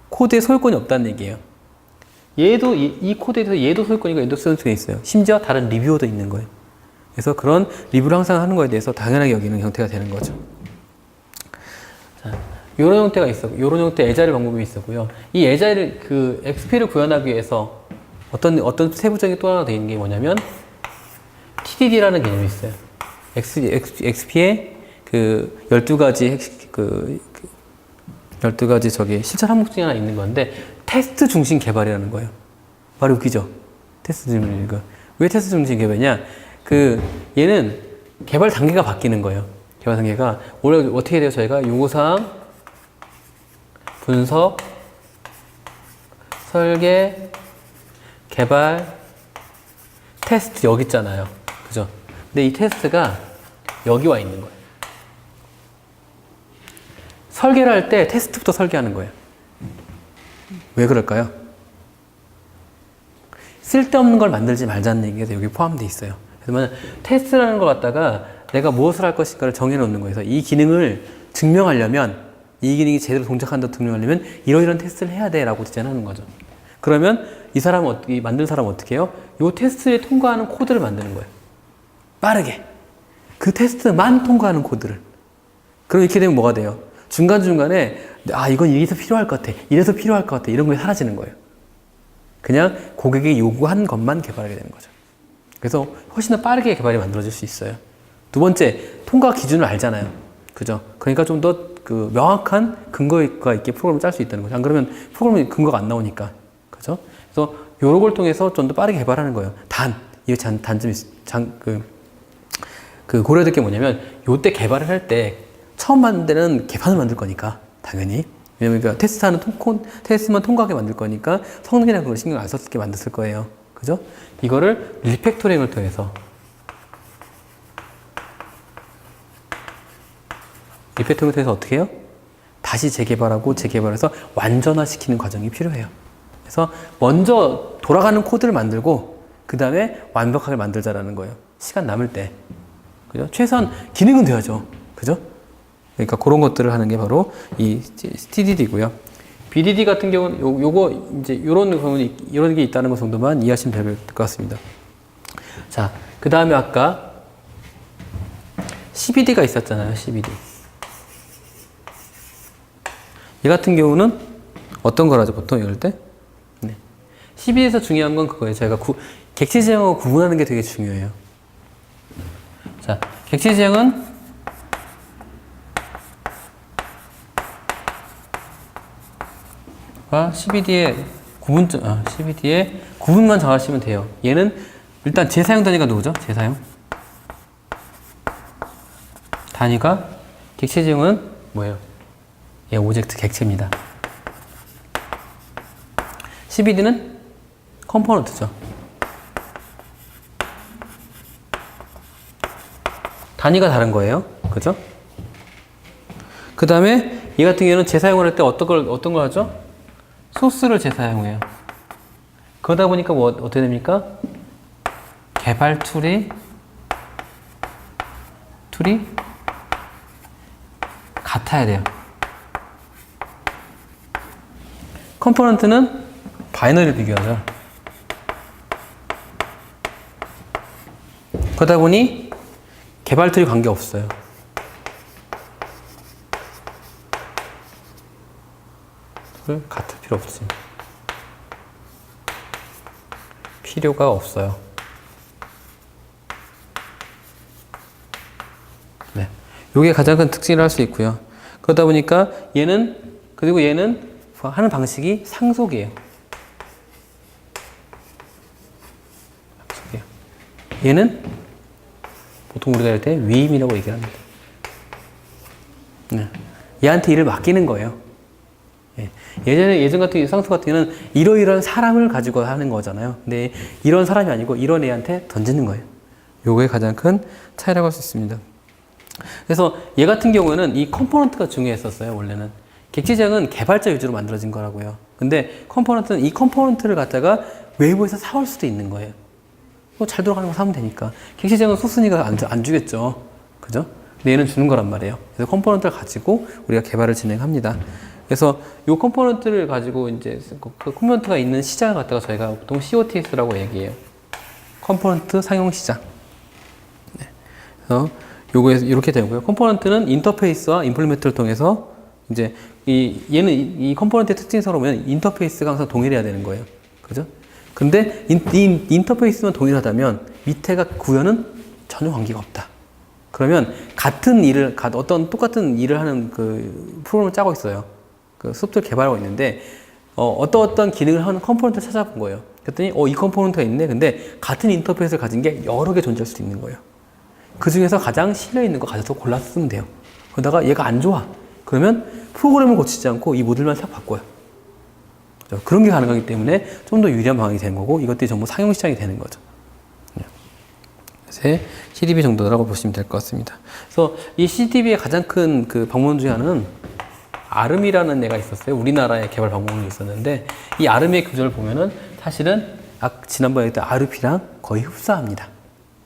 코드에 소유권이 없다는 얘기예요. 얘도 이 코드에 대해서 얘도 소유권이고 얘도 소유권이 있어요. 심지어 다른 리뷰어도 있는 거예요. 그래서 그런 리뷰를 항상 하는 거에 대해서 당연하게 여기는 형태가 되는 거죠. 자, 요런 형태가 있었고, 요런 형태 에자일 방법이 있었고요. 이 에자일을 XP를 구현하기 위해서 어떤 세부적인 또 하나 되어 있는 게 뭐냐면 TDD라는 개념이 있어요. XP의 12가지 실천 항목 중에 하나 있는 건데, 테스트 중심 개발이라는 거예요. 말이 웃기죠? 테스트 중심 개발. 왜 테스트 중심 개발이냐? 얘는 개발 단계가 바뀌는 거예요. 개발 단계가. 원래 어떻게 돼요? 저희가 요구사항, 분석, 설계, 개발, 테스트 여기 있잖아요. 그죠? 근데 이 테스트가 여기 와 있는 거예요. 설계를 할 때 테스트부터 설계하는 거예요. 왜 그럴까요? 쓸데없는 걸 만들지 말자는 얘기가 여기 포함되어 있어요. 그래서 테스트라는 걸 갖다가 내가 무엇을 할 것인가를 정해놓는 거예요. 그래서 이 기능을 증명하려면, 이 기능이 제대로 동작한다고 증명하려면 이러이러한 테스트를 해야 돼 라고 디자인하는 거죠. 그러면 만든 사람은 어떻게 해요? 이 테스트에 통과하는 코드를 만드는 거예요. 빠르게. 그 테스트만 통과하는 코드를. 그럼 이렇게 되면 뭐가 돼요? 중간중간에 이건 이래서 필요할 것 같아. 이래서 필요할 것 같아. 이런 게 사라지는 거예요. 그냥 고객이 요구한 것만 개발하게 되는 거죠. 그래서 훨씬 더 빠르게 개발이 만들어질 수 있어요. 두 번째, 통과 기준을 알잖아요. 그죠? 그러니까 좀 더 명확한 근거가 있게 프로그램을 짤 수 있다는 거죠. 안 그러면 프로그램 근거가 안 나오니까. 그죠? 그래서 요런 걸 통해서 좀 더 빠르게 개발하는 거예요. 이 단점이, 고려될 게 뭐냐면, 요때 개발을 할 때, 처음 만들 때는 개판을 만들 거니까, 당연히. 왜냐면 테스트만 통과하게 만들 거니까, 성능이나 그런 거 신경 안 썼게 만들었을 거예요. 그죠? 이거를 리팩토링을 통해서, 어떻게 해요? 다시 재개발해서 완전화시키는 과정이 필요해요. 그래서 먼저 돌아가는 코드를 만들고 그 다음에 완벽하게 만들자라는 거예요. 시간 남을 때. 그죠? 최소한 기능은 돼야죠. 그죠? 그러니까 그런 것들을 하는 게 바로 이 TDD고요. BDD 같은 경우는 요거 이제 이런 게 있다는 것 정도만 이해하시면 될 것 같습니다. 자, 그 다음에 아까 CBD가 있었잖아요. CBD. 얘 같은 경우는 어떤 거라죠? 보통 이럴 때? 네. CBD에서 중요한 건 그거예요. 저희가 객체 지형하고 구분하는 게 되게 중요해요. 자, 객체 지형은 CBD의 CBD의 구분만 정하시면 돼요. 얘는 일단 재사용 단위가 누구죠? 재사용 단위가 객체 지형은 뭐예요? 얘 오젝트 객체입니다. CBD는 컴포넌트죠. 단위가 다른 거예요. 그죠? 그 다음에 이 같은 경우는 재사용을 할 때 어떤 걸 하죠? 소스를 재사용해요. 그러다 보니까 뭐 어떻게 됩니까? 개발 툴이 같아야 돼요. 컴포넌트는 바이너리를 비교하죠. 그러다 보니 개발 툴이 관계없어요. 같을 필요 없지. 필요가 없어요. 네. 요게 가장 큰 특징이라 할 수 있고요. 그러다 보니까 그리고 얘는 하는 방식이 상속이에요. 얘는 보통 우리가 할 때 위임이라고 얘기를 합니다. 네. 얘한테 일을 맡기는 거예요. 예전 같은 상속 같은 경우는 이러이러한 사람을 가지고 하는 거잖아요. 근데 이런 사람이 아니고 이런 애한테 던지는 거예요. 요게 가장 큰 차이라고 할 수 있습니다. 그래서 얘 같은 경우는 이 컴포넌트가 중요했었어요. 원래는 객체지형은 개발자 위주로 만들어진 거라고요. 근데 컴포넌트는 이 컴포넌트를 갖다가 외부에서 사올 수도 있는 거예요. 잘 돌아가는 거 사면 되니까. 객체지형은 소순이가 안 주겠죠. 그죠? 근데 얘는 주는 거란 말이에요. 그래서 컴포넌트를 가지고 우리가 개발을 진행합니다. 그래서 이 컴포넌트를 가지고 이제 그 컴포넌트가 있는 시장을 갖다가 저희가 보통 COTS라고 얘기해요. 컴포넌트 상용 시장. 네. 그래서 요거 이렇게 되고요. 컴포넌트는 인터페이스와 임플리멘트를 통해서 이제 얘는 이 컴포넌트의 특징에서 보면 인터페이스가 항상 동일해야 되는 거예요. 그죠? 근데 이 인터페이스만 동일하다면 밑에가 구현은 전혀 관계가 없다. 그러면 어떤 똑같은 일을 하는 그 프로그램을 짜고 있어요. 그 소프트웨어 개발하고 있는데, 어떤 기능을 하는 컴포넌트를 찾아본 거예요. 그랬더니, 이 컴포넌트가 있네. 근데 같은 인터페이스를 가진 게 여러 개 존재할 수도 있는 거예요. 그 중에서 가장 신뢰 있는 거 가져서 골라서 쓰면 돼요. 그러다가 얘가 안 좋아. 그러면 프로그램을 고치지 않고 이 모듈만 싹 바꿔요. 그런 게 가능하기 때문에 좀 더 유리한 방향이 되는 거고, 이것들이 전부 상용 시장이 되는 거죠. 그래서 CDB 정도라고 보시면 될 것 같습니다. 그래서 이 CDB의 가장 큰 그 방문 중에 하나는 아름이라는 애가 있었어요. 우리나라에 개발 방법이 있었는데, 이 아름의 구조를 보면은 사실은 지난번에 했던 RP랑 거의 흡사합니다.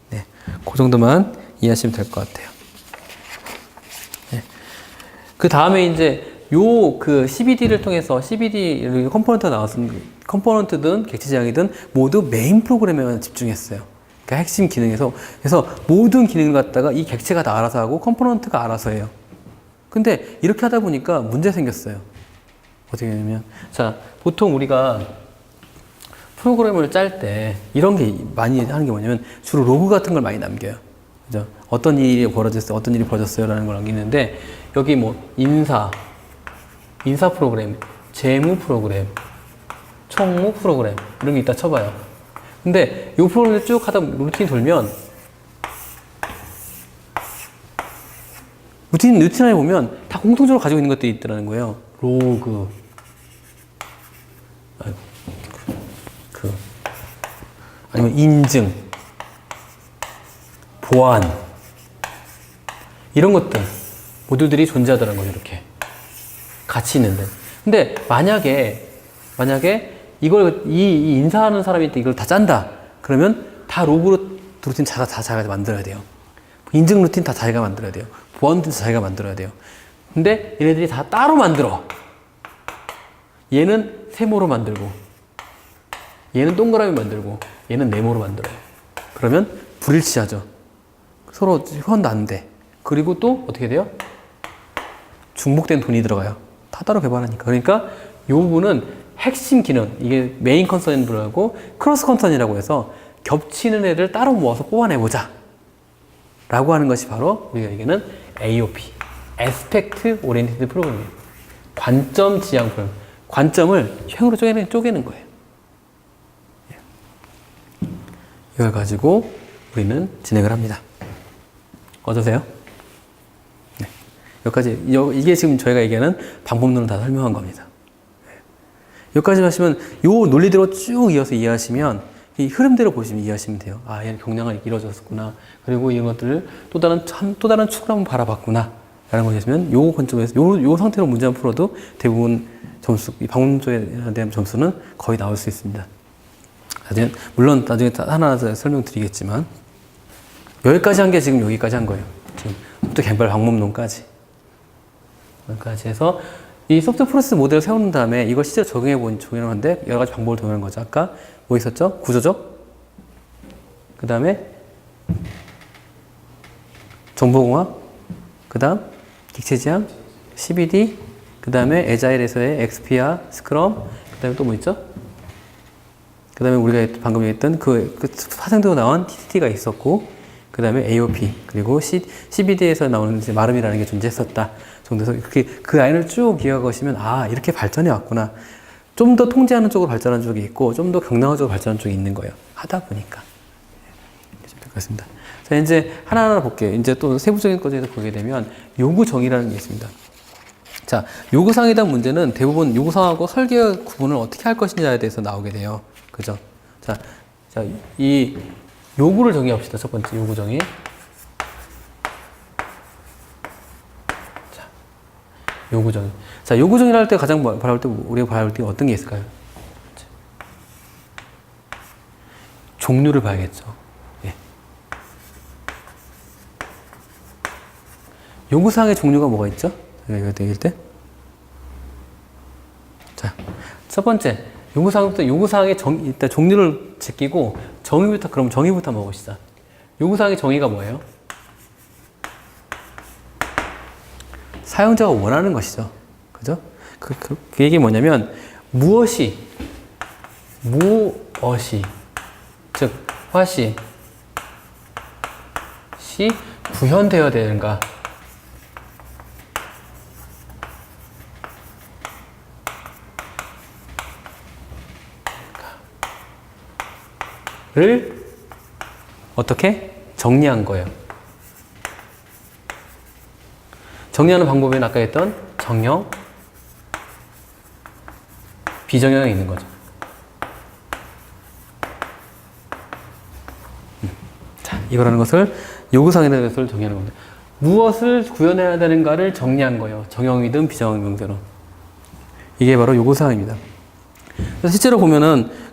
네, 그 정도만 이해하시면 될 것 같아요. 네. 그 다음에 이제 그 CBD를 통해서 CBD 컴포넌트가 나왔으면 컴포넌트든 객체지향이든 모두 메인 프로그램에만 집중했어요. 그러니까 핵심 기능에서. 그래서 모든 기능을 갖다가 이 객체가 다 알아서 하고 컴포넌트가 알아서 해요. 근데 이렇게 하다 보니까 문제 생겼어요. 어떻게 되냐면, 자, 보통 우리가 프로그램을 짤 때 이런 게 많이 하는 게 뭐냐면 주로 로그 같은 걸 많이 남겨요. 그죠? 어떤 일이 벌어졌어요, 어떤 일이 벌어졌어요 라는 걸 남기는데, 여기 뭐 인사 프로그램, 재무 프로그램, 총무 프로그램 이런 게 있다 쳐봐요. 근데 이 프로그램을 쭉 하다 루틴이 돌면 루틴 안에 보면 다 공통적으로 가지고 있는 것들이 있더라는 거예요. 로그, 아니면 인증, 보안, 이런 것들 모듈들이 존재하더라는 거죠. 이렇게 같이 있는데. 근데 만약에 이 인사하는 사람이 이걸 다 짠다. 그러면 다 로그 루틴 자기가 만들어야 돼요. 인증 루틴 다 자기가 만들어야 돼요. 보안 루틴 자기가 만들어야 돼요. 근데 얘네들이 다 따로 만들어. 얘는 세모로 만들고, 얘는 동그라미 만들고, 얘는 네모로 만들어요. 그러면 불일치하죠. 서로 호환도 안 돼. 그리고 또 어떻게 돼요? 중복된 돈이 들어가요. 다 따로 개발하니까. 그러니까 이 부분은 핵심 기능, 이게 메인 컨선이라고 크로스 컨선이라고 해서 겹치는 애를 따로 모아서 뽑아내보자 라고 하는 것이 바로 우리가 얘기하는 AOP, Aspect Oriented Program이에요. 관점 지향 프로그램. 관점을 형으로 쪼개는 거예요. 이걸 가지고 우리는 진행을 합니다. 어떠세요? 네. 여기까지, 이게 지금 저희가 얘기하는 방법론을 다 설명한 겁니다. 여기까지 하시면 이 논리대로 쭉 이어서 이해하시면 이 흐름대로 보시면 이해하시면 돼요. 아, 얘는 경량을 이루어졌었구나. 그리고 이런 것들을 또 다른 축으로 한번 바라봤구나. 라는 것이 있으면 요 관점에서 요 상태로 문제만 풀어도 대부분 점수, 이 방문조에 대한 점수는 거의 나올 수 있습니다. 물론 나중에 하나 설명드리겠지만 여기까지 한 게 지금 여기까지 한 거예요. 지금 또 개발 방법론까지. 여기까지 해서 이 소프트웨어 프로세스 모델을 세우는 다음에 이걸 실제로 적용을 하는데 여러 가지 방법을 적용하는 거죠. 아까 뭐 있었죠? 구조적, 그 다음에 정보공학, 그 다음 객체지향, CBD, 그 다음에 에자일에서의 XPR, 스크럼, 그 다음에 또 뭐 있죠? 그 다음에 우리가 방금 얘기했던 그 파생되고 나온 TTT가 있었고, 그 다음에 AOP, 그리고 CBD에서 나오는 이제 마름이라는 게 존재했었다. 정도에서 그 라인을 쭉 이어가시면, 아, 이렇게 발전해 왔구나. 좀 더 통제하는 쪽으로 발전한 쪽이 있고, 좀 더 경량화 쪽으로 발전한 쪽이 있는 거예요. 하다 보니까. 그렇습니다. 자, 이제 하나하나 볼게요. 이제 또 세부적인 것에서 보게 되면, 요구 정의라는 게 있습니다. 자, 요구사항에 대한 문제는 대부분 요구사항하고 설계 구분을 어떻게 할 것이냐에 대해서 나오게 돼요. 그죠? 자, 이 요구를 정의합시다. 첫 번째 요구 정의. 자, 요구 정의. 자, 요구 정의를 할 때 가장 바라볼 때 우리가 바라볼 때 어떤 게 있을까요? 자, 종류를 봐야겠죠. 예. 요구사항의 종류가 뭐가 있죠? 이거 얘기할 때. 자, 첫 번째 요구사항부터 요구사항의 일단 종류를 제끼고 정의부터 그럼 정의부터 먹읍시다. 요구사항의 정의가 뭐예요? 사용자가 원하는 것이죠. 그죠? 그 얘기 뭐냐면 무엇이 즉 화시 구현되어야 되는가? 를 어떻게 정리한 거예요. 정리하는 방법에는 아까 했던 정형, 비정형이 있는 거죠. 자, 이거라는 것을 요구사항에 대한 것을 정의하는 겁니다. 무엇을 구현해야 되는가를 정리한 거예요. 정형이든 비정형 명제로. 이게 바로 요구사항입니다. 실제로 보면은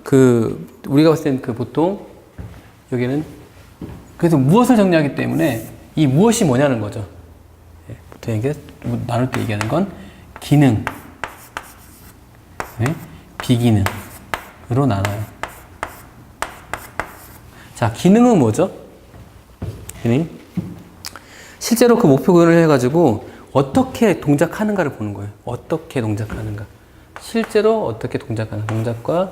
우리가 봤을 땐 보통 여기는 그래서 무엇을 정리하기 때문에 이 무엇이 뭐냐는 거죠. 예, 보통 이게 나눌 때 얘기하는 건 기능, 네? 비기능으로 나눠요. 자, 기능은 뭐죠? 기능. 실제로 그 목표 구현을 해가지고 어떻게 동작하는가를 보는 거예요. 어떻게 동작하는가. 실제로 어떻게 동작하는 동작과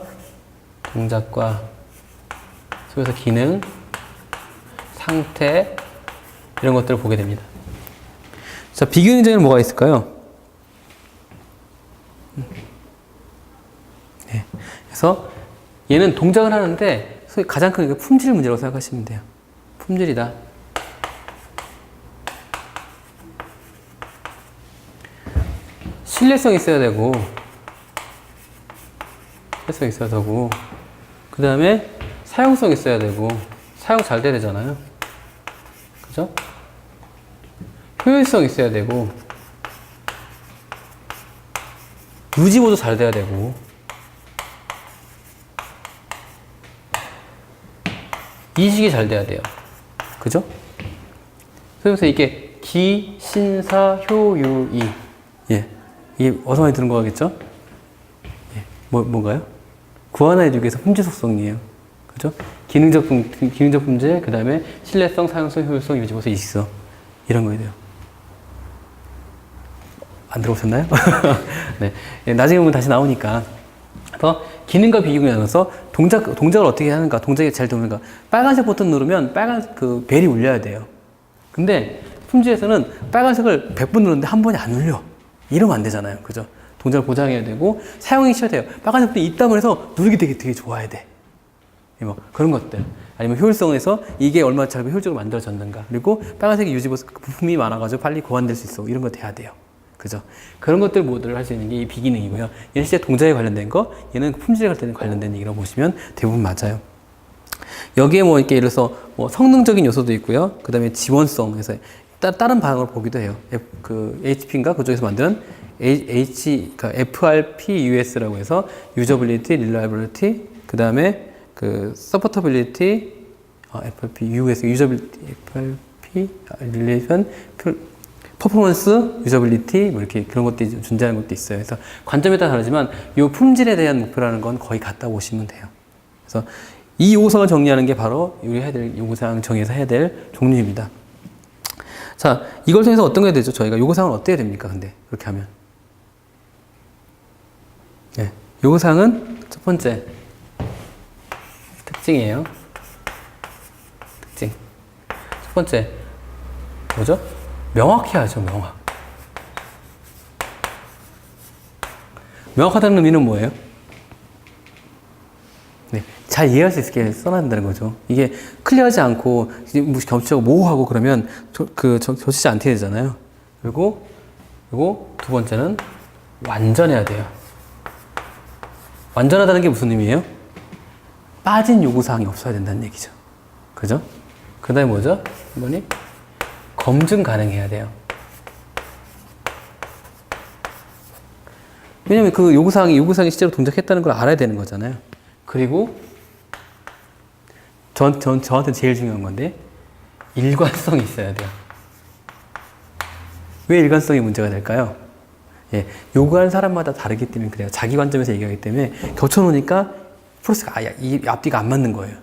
속에서 기능, 상태 이런 것들을 보게 됩니다. 자, 비기능 정의는 뭐가 있을까요? 네. 그래서 얘는 동작을 하는데 가장 큰 품질 문제라고 생각하시면 돼요. 품질이다. 신뢰성이 있어야 되고 그 다음에 사용성 있어야 되고 사용 잘 돼야 되잖아요. 그죠? 효율성 있어야 되고 유지보도 잘 돼야 되고 이식이 잘 돼야 돼요. 그죠? 그래서 이게 기, 신사, 효, 유, 이. 예. 이게 어디서 많이 들은 거겠죠? 예. 뭔가요? 구하나의 주기에서 품질 속성이에요. 그죠? 기능적 품질, 그 다음에 신뢰성, 사용성, 효율성, 유지보수, 이식성. 이런 거에 돼요. 안 들어보셨나요? 네. 예, 나중에 보면 다시 나오니까. 그래서 기능과 비기능을 나눠서 동작을 어떻게 하는가, 동작이 잘 되는가. 빨간색 버튼 누르면 빨간 벨이 울려야 돼요. 근데 품질에서는 빨간색을 100번 누르는데 한 번이 안 울려. 이러면 안 되잖아요. 그죠? 동작을 보장해야 되고 사용이 쉬워야 돼요. 빨간색도 있다고 해서 누르기 되게 좋아야 돼. 뭐 그런 것들. 아니면 효율성에서 이게 얼마나 잘 효율적으로 만들어졌는가. 그리고 빨간색이 부품이 많아가지고 빨리 고안될 수 있어. 이런 거 돼야 돼요. 그죠? 그런 것들 모두를 할 수 있는 게 이 비기능이고요. 얘는 실제 동작에 관련된 거, 얘는 품질에 관련된 얘기라고 보시면 대부분 맞아요. 여기에 뭐 이렇게 예를 들어서 뭐 성능적인 요소도 있고요. 그 다음에 지원성, 그래서 다른 방향으로 보기도 해요. HP인가? 그쪽에서 만든 그러니까 FRPUS라고 해서 유저빌리티, 릴라이빌리티, 그 다음에 그 서포터빌리티, FRPUS, 유저빌리티, FRP, 릴레이션, 퍼포먼스, 유저빌리티, 뭐 이렇게 그런 것들이 존재하는 것도 있어요. 그래서 관점에 따라 다르지만 이 품질에 대한 목표라는 건 거의 같다고 보시면 돼요. 그래서 이 요구사항을 정리하는 게 바로 우리 해야 될 요구사항 정해서 해야 될 종류입니다. 자, 이걸 통해서 어떤 게 되죠? 저희가 요구사항을 어떻게 해야 됩니까? 근데 그렇게 하면. 네. 요구사항은 첫 번째 특징이에요. 특징. 첫 번째 뭐죠? 명확히 하죠. 명확하다는 의미는 뭐예요? 네, 잘 이해할 수 있게 써놔야 된다는 거죠. 이게 클리어하지 않고 겹치고 모호하고 그러면 겹치지 않게 되잖아요. 그리고 두 번째는 완전해야 돼요. 완전하다는 게 무슨 의미예요? 빠진 요구사항이 없어야 된다는 얘기죠. 그죠? 그 다음에 뭐죠? 이번이 검증 가능해야 돼요. 왜냐면 그 요구사항이 실제로 동작했다는 걸 알아야 되는 거잖아요. 그리고 저한테 제일 중요한 건데 일관성이 있어야 돼요. 왜 일관성이 문제가 될까요? 예, 요구하는 사람마다 다르기 때문에 그래요. 자기 관점에서 얘기하기 때문에 겹쳐놓으니까 프로세스가 이 앞뒤가 안 맞는 거예요.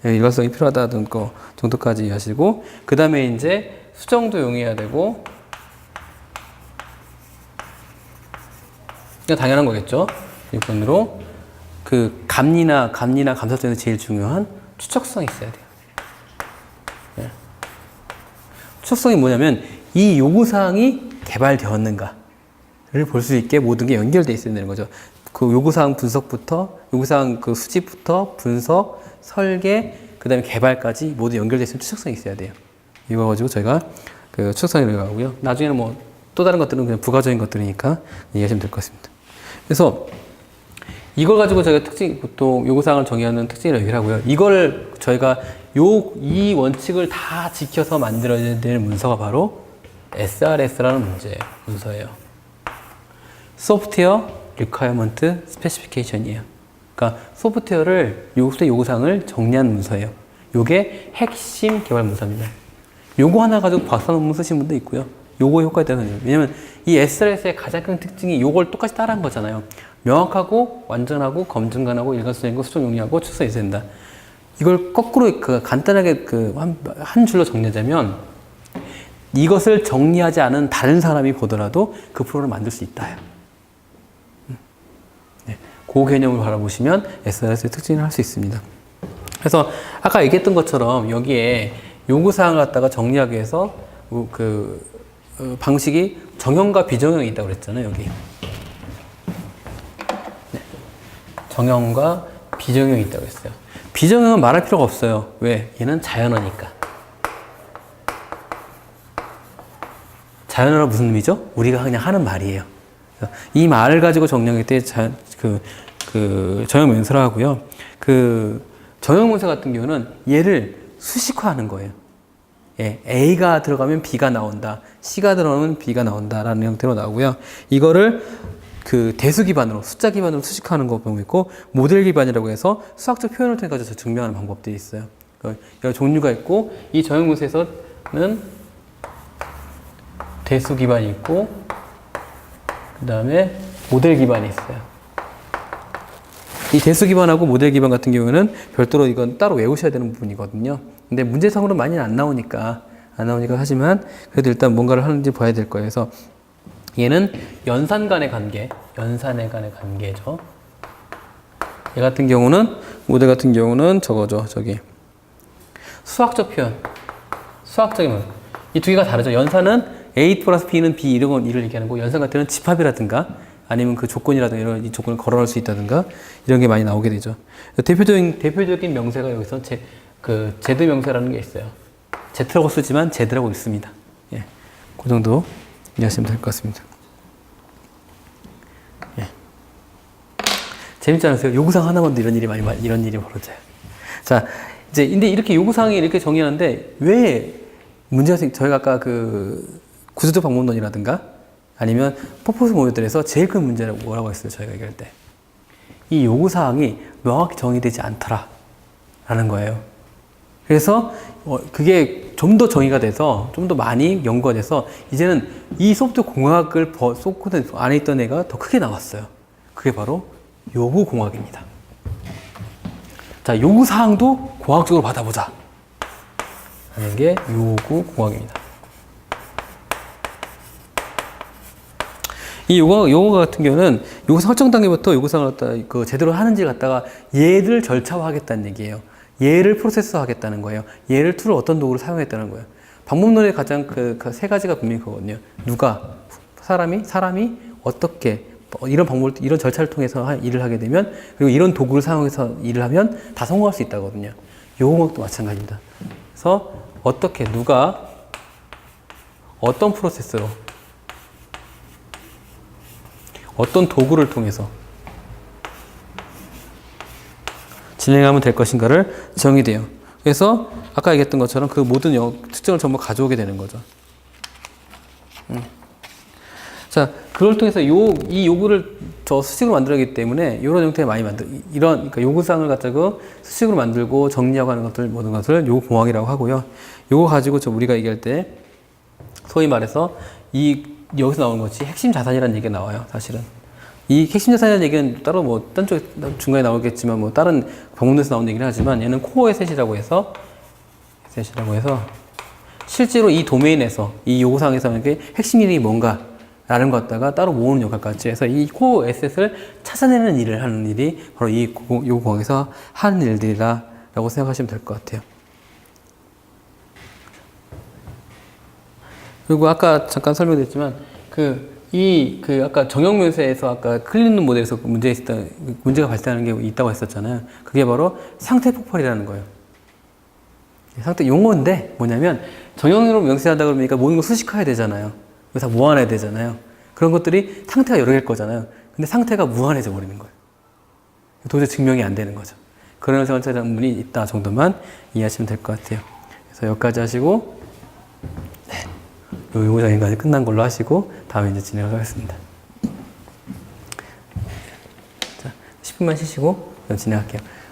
예, 일관성이 필요하다는 거 정도까지 이해하시고 그 다음에 이제 수정도 용이해야 되고 이거 당연한 거겠죠. 6번으로 그 감리나 감사성에서 제일 중요한 추적성이 있어야 돼요. 네. 추적성이 뭐냐면 이 요구사항이 개발되었는가를 볼 수 있게 모든 게 연결되어 있어야 되는 거죠. 그 요구사항 분석부터 요구사항 그 수집부터 분석, 설계, 그 다음에 개발까지 모두 연결되어 있으면 추적성이 있어야 돼요. 이거 가지고 저희가 그 추적성이라고 하고요. 나중에는 뭐 또 다른 것들은 그냥 부가적인 것들이니까 이해하시면 될 것 같습니다. 그래서 이걸 가지고 저희가 보통 요구사항을 정의하는 특징이라고 얘기를 하고요. 이걸 저희가 이 원칙을 다 지켜서 만들어야 될 문서가 바로 SRS라는 문서예요. Software Requirement Specification이에요. 그러니까 소프트웨어를 요구사항을 정리한 문서예요. 요게 핵심 개발 문서입니다. 요거 하나 가지고 박사 논문 쓰신 분도 있고요. 요거 효과에 대한 거죠. 왜냐면 이 SRS의 가장 큰 특징이 요걸 똑같이 따라한 거잖아요. 명확하고 완전하고 검증 가능하고 일관성있고 수정 용이하고 추적성이 있어야 된다. 이걸 거꾸로 간단하게 한 줄로 정리하자면 이것을 정리하지 않은 다른 사람이 보더라도 그 프로그램을 만들 수 있다. 네, 그 개념을 바라보시면 SRS의 특징을 할 수 있습니다. 그래서 아까 얘기했던 것처럼 여기에 요구사항을 갖다가 정리하기 위해서 방식이 정형과 비정형이 있다고 그랬잖아요. 여기 네. 정형과 비정형이 있다고 했어요. 비정형은 말할 필요가 없어요. 왜? 얘는 자연어니까. 자연어가 무슨 의미죠? 우리가 그냥 하는 말이에요. 이 말을 가지고 정리하기 때문에 정형 문서를 하고요. 정형 문서 같은 경우는 얘를 수식화하는 거예요. 예, A가 들어가면 B가 나온다. C가 들어가면 B가 나온다라는 형태로 나오고요. 이거를 대수 기반으로, 숫자 기반으로 수식화하는 경우 있고, 모델 기반이라고 해서 수학적 표현을 통해 가지고 증명하는 방법들이 있어요. 여러 종류가 있고, 이 정형 문서에서는 대수 기반이 있고, 그 다음에 모델 기반이 있어요. 이 대수 기반하고 모델 기반 같은 경우는 별도로 이건 따로 외우셔야 되는 부분이거든요. 근데 문제상으로 많이 안 나오니까 하지만 그래도 일단 뭔가를 하는지 봐야 될 거예요. 그래서 얘는 연산 간의 관계죠. 얘 같은 경우는 모델 같은 경우는 저거죠. 저기 수학적 표현, 수학적인 문. 이 두 개가 다르죠. 연산은 A 플러스 B는 B 이런 건 이를 얘기하는 거고, 연산 같은 경우는 집합이라든가 아니면 그 조건이라든가 이런 이 조건을 걸어놓을 수 있다든가 이런 게 많이 나오게 되죠. 대표적인 명사가 여기서 제드 명사라는 게 있어요. Z라고 쓰지만 제드라고 있습니다. 예. 그 정도 이해하시면 될 것 같습니다. 예. 재밌지 않으세요? 요구사항 하나만도 이런 일이 벌어져요. 자, 이제 근데 이렇게 요구사항이 이렇게 정의하는데 왜 문제가 저희가 아까 그 구조적 방법론이라든가 아니면 퍼포스 모델에서 제일 큰 문제라고 뭐라고 했어요? 저희가 얘기할 때. 이 요구사항이 명확히 정의되지 않더라라는 거예요. 그래서 그게 좀 더 정의가 돼서 좀 더 많이 연구가 돼서 이제는 이 소프트웨어 공학을 소프트웨어 안에 있던 애가 더 크게 나왔어요. 그게 바로 요구공학입니다. 자, 요구사항도 공학적으로 받아보자 하는 게 요구공학입니다. 이 요거 같은 경우는 요구 설정 단계부터 요구사항을 갖다 제대로 하는지 갖다가 얘를 절차화하겠다는 얘기예요. 얘를 프로세스화하겠다는 거예요. 얘를 툴을 어떤 도구를 사용했다는 거예요. 방법론의 가장 그 세 가지가 분명히 그거거든요. 누가 사람이 어떻게 이런 이런 절차를 통해서 일을 하게 되면, 그리고 이런 도구를 사용해서 일을 하면 다 성공할 수 있다거든요. 요공학도 마찬가지입니다. 그래서 어떻게 누가 어떤 프로세스로 어떤 도구를 통해서 진행하면 될 것인가를 정의돼요. 그래서 아까 얘기했던 것처럼 그 모든 특징을 전부 가져오게 되는 거죠. 자, 그걸 통해서 이 요구를 수식으로 만들었기 때문에 이런 형태의 많이 그러니까 요구사항을 갖다가 수식으로 만들고 정리하고 하는 것들, 모든 것을 요구공학이라고 하고요. 요거 가지고 우리가 얘기할 때 소위 말해서 여기서 나오는 것이 핵심 자산이라는 얘기가 나와요, 사실은. 이 핵심 자산이라는 얘기는 따로 딴 쪽 중간에 나오겠지만 다른 방문에서 나오는 얘기를 하지만 얘는 코어 에셋이라고 해서 실제로 이 도메인에서 이 요구사항에서 하는 게 핵심 일이 뭔가 라는 것 갖다가 따로 모으는 역할까지 해서 이 코어 에셋을 찾아내는 일을 하는 일이 바로 이 요구공학에서 하는 일들이라고 생각하시면 될 것 같아요. 그리고 아까 잠깐 설명드렸지만 아까 정형면세에서 아까 클린룸 모델에서 문제가 발생하는 게 있다고 했었잖아요. 그게 바로 상태 폭발이라는 거예요. 상태 용어인데 뭐냐면 정형으로 명세하다 그러니까 모든 걸 수식화해야 되잖아요. 다 무한해야 되잖아요. 그런 것들이 상태가 여러 개일 거잖아요. 근데 상태가 무한해져 버리는 거예요. 도저히 증명이 안 되는 거죠. 그런 생활자문이 있다 정도만 이해하시면 될 것 같아요. 그래서 여기까지 하시고, 네. 요 요구사항까지 끝난 걸로 하시고, 다음에 이제 진행을 하겠습니다. 자, 10분만 쉬시고, 그럼 진행할게요.